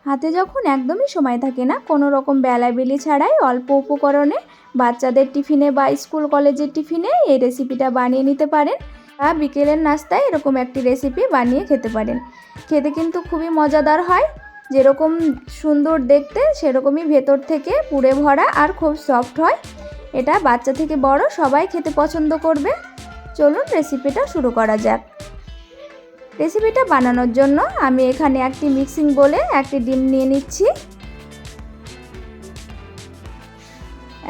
হাতে যখন একদমই সময় থাকে না, কোনো রকম বেলাবেলি ছাড়াই অল্প উপকরণে বাচ্চাদের টিফিনে বা স্কুল কলেজের টিফিনে এই রেসিপিটা বানিয়ে নিতে পারেন। বা বিকেলের নাস্তায় এরকম একটি রেসিপি বানিয়ে খেতে পারেন। খেতে কিন্তু খুবই মজাদার হয়। যেরকম সুন্দর দেখতে সেরকমই ভেতর থেকে পুরে ভরা আর খুব সফট হয়। এটা বাচ্চা থেকে বড় সবাই খেতে পছন্দ করবে। চলুন রেসিপিটা শুরু করা যাক। রেসিপিটা বানানোর জন্য আমি এখানে একটি মিক্সিং বোলে একটি ডিম নিয়ে নিচ্ছি।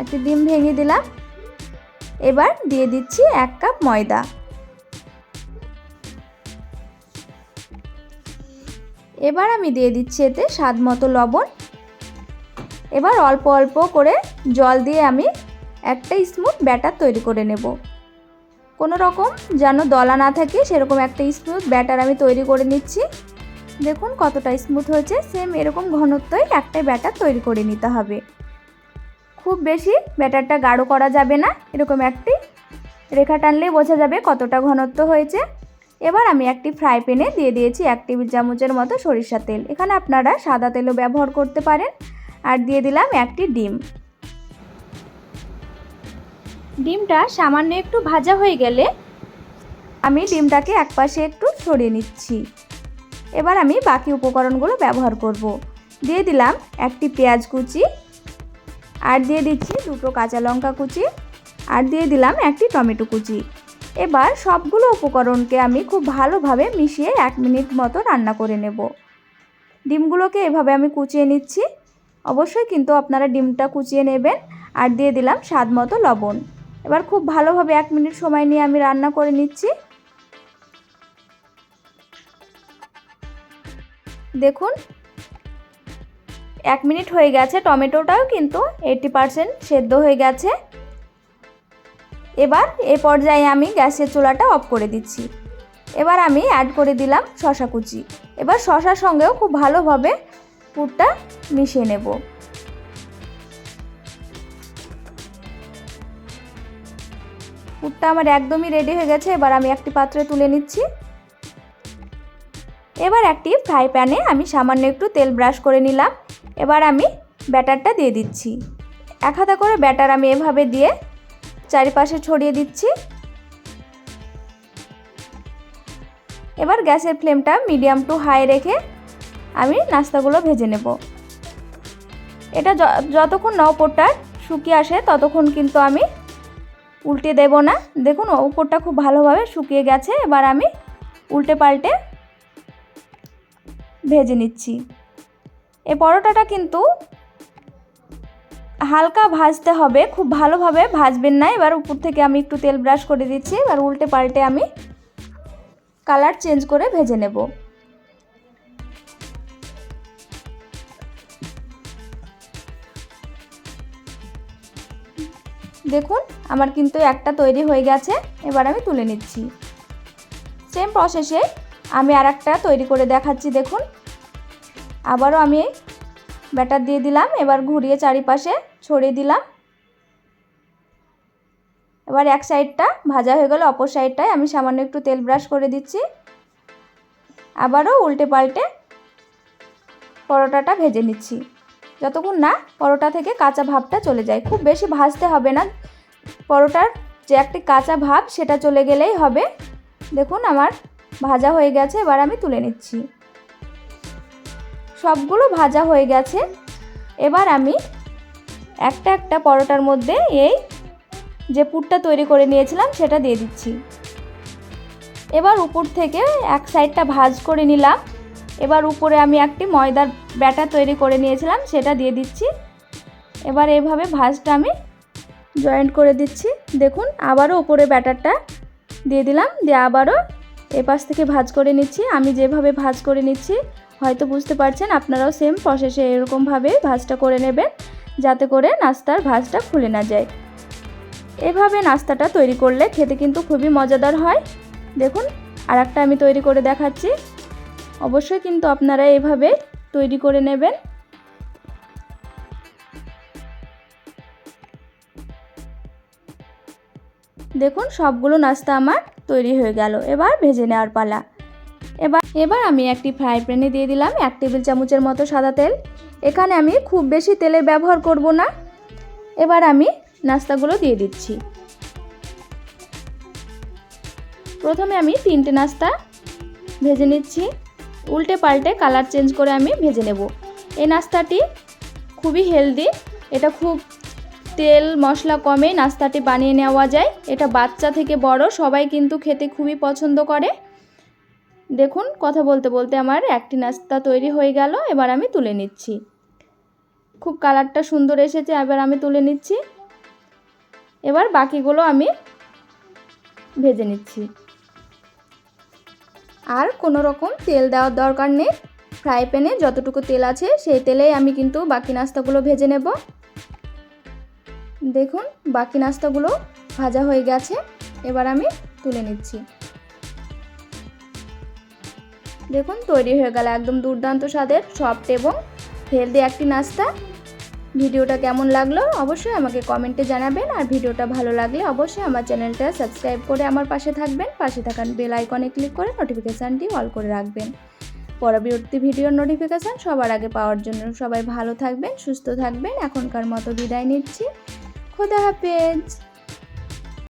একটি ডিম ভেঙে দিলাম। এবার দিয়ে দিচ্ছি 1 কাপ ময়দা। এবার আমি দিয়ে দিচ্ছি এতে স্বাদ মতো লবণ। এবার অল্প অল্প করে জল দিয়ে আমি একটা স্মুথ ব্যাটার তৈরি করে নেব। কোনো রকম যেন দলা না থাকে সেরকম একটা স্মুথ ব্যাটার আমি তৈরি করে নিচ্ছি। দেখুন কতটা স্মুথ হয়েছে। সেম এরকম ঘনত্বই একটা ব্যাটার তৈরি করে নিতে হবে। খুব বেশি ব্যাটারটা গাঢ় করা যাবে না, এরকম একটি রেখা টানলেই বোঝা যাবে কতটা ঘনত্ব হয়েছে। এবার আমি একটি ফ্রাই প্যানে দিয়ে দিয়েছি 1 টেবিল চামচের মতো সরিষার তেল। এখানে আপনারা সাদা তেলও ব্যবহার করতে পারেন। আর দিয়ে দিলাম একটি ডিম। ডিমটা সামান্য একটু ভাজা হয়ে গেলে আমি ডিমটাকে একপাশে একটু সরিয়ে নিচ্ছি। এবার আমি বাকি উপকরণগুলো ব্যবহার করব। দিয়ে দিলাম একটি পেঁয়াজ কুচি, আর দিয়ে দিচ্ছি 2টো কাঁচা লঙ্কা কুচি, আর দিয়ে দিলাম একটি টমেটো কুচি। এবার সবগুলো উপকরণকে আমি খুব ভালোভাবে মিশিয়ে 1 মিনিট মতো রান্না করে নেব। ডিমগুলোকে এভাবে আমি কুচিয়ে নিচ্ছি। অবশ্যই কিন্তু আপনারা ডিমটা কুচিয়ে নেবেন। আর দিয়ে দিলাম স্বাদ মতো লবণ। এবার খুব ভালোভাবে 1 মিনিট সময় নিয়ে আমি রান্না করে নিচ্ছি। দেখুন 1 মিনিট হয়ে গেছে। টমেটোটাও কিন্তু 80% সেদ্ধ হয়ে গেছে। এবার এই পর্যায়ে আমি গ্যাসের চুলাটা অফ করে দিচ্ছি। এবার আমি অ্যাড করে দিলাম শসা কুচি। এবার শসার সঙ্গেও খুব ভালোভাবে পুরটা মিশিয়ে নেব। পুরটা আমার একদমই রেডি হয়ে গেছে। এবার আমি একটি পাত্রে তুলে নিচ্ছি। এবার একটি ফ্রাই প্যানে আমি সামান্য একটু তেল ব্রাশ করে নিলাম। এবার আমি ব্যাটারটা দিয়ে দিচ্ছি। 1 হাতা করে ব্যাটার আমি এভাবে দিয়ে চারিপাশে ছড়িয়ে দিচ্ছি। এবার গ্যাসের ফ্লেমটা মিডিয়াম টু হাই রেখে আমি নাস্তাগুলো ভেজে নেব। এটা যতক্ষণ না উপরটা শুকিয়ে আসে ততক্ষণ কিন্তু আমি উল্টে দেব না। দেখুন উপরটা খুব ভালোভাবে শুকিয়ে গেছে। এবার আমি উল্টে পাল্টে ভেজে নিচ্ছি। এই পরোটাটা কিন্তু হালকা ভাজতে হবে, খুব ভালোভাবে ভাজবেন না। এবার উপর থেকে আমি একটু তেল ব্রাশ করে দিচ্ছি। এবার উল্টে পাল্টে আমি কালার চেঞ্জ করে ভেজে নেব। দেখুন আমার কিন্তু একটা তৈরি হয়ে গেছে। এবার আমি তুলে নিচ্ছি। সেম প্রসেসে আমি আরেকটা তৈরি করে দেখাচ্ছি। দেখুন আবারও আমি ব্যাটার দিয়ে দিলাম। এবার ঘুরিয়ে চারিপাশে ছড়িয়ে দিলাম। এবার এক সাইডটা ভাজা হয়ে গেলে অপর সাইডটায় আমি সামান্য একটু তেল ব্রাশ করে দিচ্ছি। আবারও উল্টে পাল্টে পরোটাটা ভেজে নিচ্ছি যতক্ষণ না পরোটা থেকে কাঁচা ভাবটা চলে যায়। খুব বেশি ভাজতে হবে না, পরোটার যে একটি কাঁচা ভাব সেটা চলে গেলেই হবে। দেখুন আমার ভাজা হয়ে গেছে। এবার আমি তুলে নিচ্ছি। সবগুলো ভাজা হয়ে গেছে। এবার আমি একটা একটা পরোটার মধ্যে এই যে পুরটা তৈরি করে নিয়েছিলাম সেটা দিয়ে দিচ্ছি। এবার উপর থেকে এক সাইডটা ভাজ করে নিলাম। এবার উপরে আমি একটি ময়দার ব্যাটার তৈরি করে নিয়েছিলাম সেটা দিয়ে দিচ্ছি। এবার এইভাবে ভাজটা আমি জয়েন্ট করে দিচ্ছি। দেখুন আবারও উপরে ব্যাটারটা দিয়ে দিলাম, দিয়ে আবারও এপাশ থেকে ভাজ করে নিচ্ছি। আমি যেভাবে ভাজ করে নিচ্ছি হয়তো বুঝতে পারছেন, আপনারাও সেম প্রসেসে এরকমভাবে ভাজটা করে নেবেন যাতে করে নাস্তার ভাজটা খুলে না যায়। এভাবে নাস্তাটা তৈরি করলে খেতে কিন্তু খুবই মজাদার হয়। দেখুন আরেকটা আমি তৈরি করে দেখাচ্ছি। অবশ্যই কিন্তু আপনারা এভাবে তৈরি করে নেবেন। দেখুন সবগুলো নাস্তা আমার তৈরি হয়ে গেল। এবার ভেজে নেওয়ার পালা। এবার আমি একটি ফ্রাই প্যানে দিয়ে দিলাম 1 টেবিল চামচের মতো সাদা তেল। এখানে আমি খুব বেশি তেলের ব্যবহার করব না। এবার আমি নাস্তাগুলো দিয়ে দিচ্ছি। প্রথমে আমি 3টে নাস্তা ভেজে নিচ্ছি, উল্টে পাল্টে কালার চেঞ্জ করে আমি ভেজে নেব। এই নাস্তাটি খুবই হেলদি, এটা খুব তেল মশলা কমে নাস্তাটি বানিয়ে নেওয়া যায়। এটা বাচ্চা থেকে বড় সবাই কিন্তু খেতে খুবই পছন্দ করে। দেখুন কথা বলতে বলতে আমার একটি নাস্তা তৈরি হয়ে গেল। এবার আমি তুলে নিচ্ছি। খুব কালারটা সুন্দর এসেছে, এবার আমি তুলে নিচ্ছি। এবার বাকিগুলো আমি ভেজে নিচ্ছি। আর কোনো রকম তেল দেওয়ার দরকার নেই, ফ্রাই প্যানে যতটুকু তেল আছে সেই তেলেই আমি কিন্তু বাকি নাস্তাগুলো ভেজে নেব। দেখুন বাকি নাস্তাগুলো ভাজা হয়ে গেছে, এবার আমি তুলে নিচ্ছি। দেখুন তৈরি হয়ে গেল একদম দুর্দান্ত স্বাদের সফট এবং হেলদি একটি নাস্তা। ভিডিওটা কেমন লাগলো অবশ্যই আমাকে কমেন্টে জানাবেন। আর ভিডিওটা ভালো লাগলে অবশ্যই আমার চ্যানেলটা সাবস্ক্রাইব করে আমার পাশে থাকবেন। পাশে থাকা বেল আইকনে ক্লিক করে নোটিফিকেশানটি অল করে রাখবেন। পরবর্তী ভিডিওর নোটিফিকেশান সবার আগে পাওয়ার জন্য সবাই ভালো থাকবেন, সুস্থ থাকবেন। এখনকার মতো বিদায় নিচ্ছি। খোদা হাফেজ।